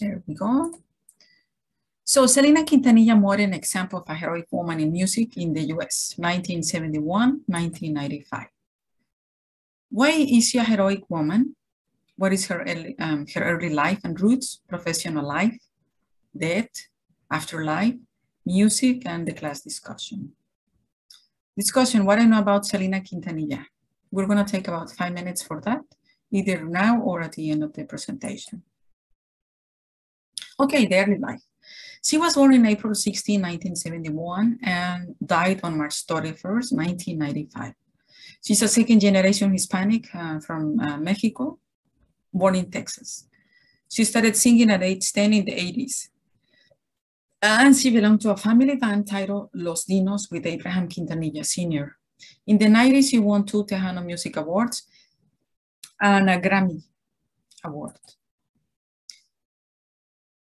There we go. So Selena Quintanilla more an example of a heroic woman in music in the US, 1971, 1995. Why is she a heroic woman? What is her early life and roots, professional life, death, afterlife, music, and the class discussion. Discussion, what I know about Selena Quintanilla. We're gonna take about 5 minutes for that, either now or at the end of the presentation. Okay, the early life. She was born in April 16, 1971 and died on March 31st, 1995. She's a second generation Hispanic from Mexico, born in Texas. She started singing at age 10 in the 80s. And she belonged to a family band titled Los Dinos with Abraham Quintanilla Sr. In the 90s, she won 2 Tejano Music Awards and a Grammy Award.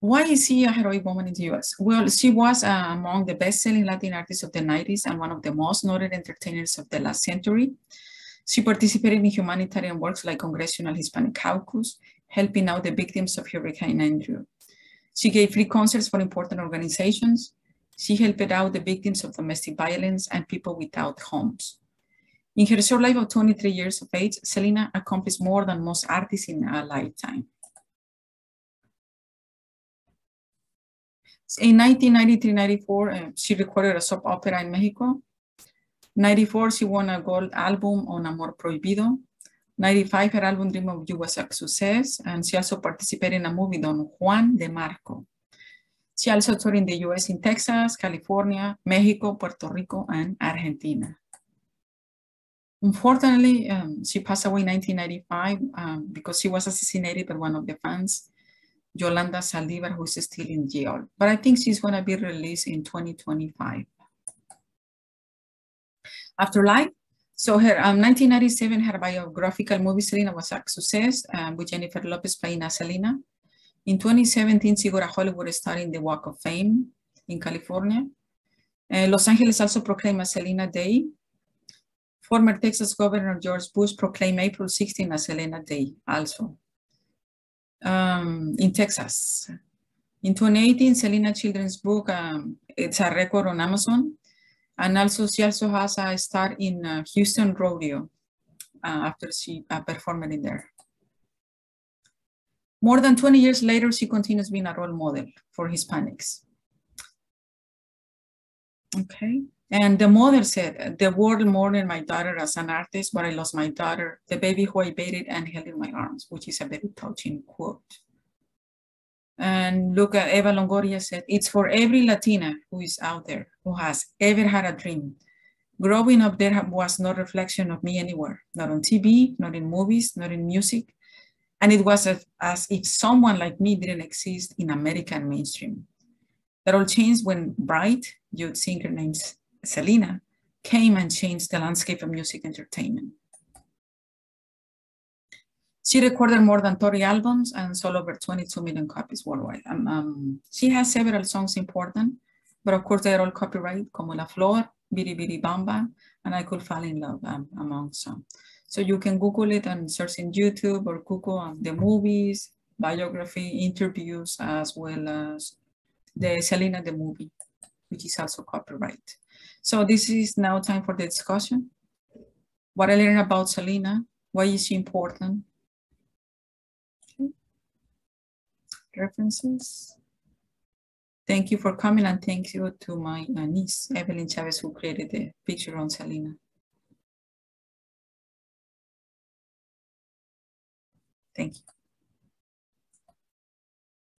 Why is she a heroic woman in the US? Well, she was among the best-selling Latin artists of the 90s and one of the most noted entertainers of the last century. She participated in humanitarian works like Congressional Hispanic Caucus, helping out the victims of Hurricane Andrew. She gave free concerts for important organizations. She helped out the victims of domestic violence and people without homes. In her short life of 23 years of age, Selena accomplished more than most artists in a lifetime. In 1993-94, she recorded a soap opera in Mexico. 94, she won a gold album on Amor Prohibido. 95, her album Dream of You was a success, and she also participated in a movie Don Juan de Marco. She also toured in the US in Texas, California, Mexico, Puerto Rico, and Argentina. Unfortunately, she passed away in 1995 because she was assassinated by one of the fans, Yolanda Saldivar, who is still in jail. But I think she's going to be released in 2025. Afterlife. So her 1997, her biographical movie Selena was a success with Jennifer Lopez playing as Selena. In 2017, she got a Hollywood star in the Walk of Fame in California. Los Angeles also proclaimed a Selena Day. Former Texas Governor George Bush proclaimed April 16 as Selena Day also in Texas. In 2018, Selena children's book, it's a record on Amazon. And also, she also has a star in Houston Rodeo after she performed in there. More than 20 years later, she continues being a role model for Hispanics. Okay. And the mother said, the world mourned my daughter as an artist, but I lost my daughter, the baby who I bathed and held in my arms, which is a very touching quote. And look at Eva Longoria said, it's for every Latina who is out there, who has ever had a dream. Growing up there was no reflection of me anywhere, not on TV, not in movies, not in music. And it was as if someone like me didn't exist in American mainstream. That all changed when Bright, youth singer named Selena, came and changed the landscape of music entertainment. She recorded more than 30 albums and sold over 22 million copies worldwide. She has several songs important, but of course they're all copyright, como La Flor, Biri Biri Bamba, and I Could Fall in Love among some. So you can Google it and search in YouTube or Google the movies, biography, interviews, as well as the Selena the movie, which is also copyright. So this is now time for the discussion. What I learned about Selena, why is she important? References. Thank you for coming, and thank you to my niece, Evelyn Chavez, who created the picture on Selena. Thank you.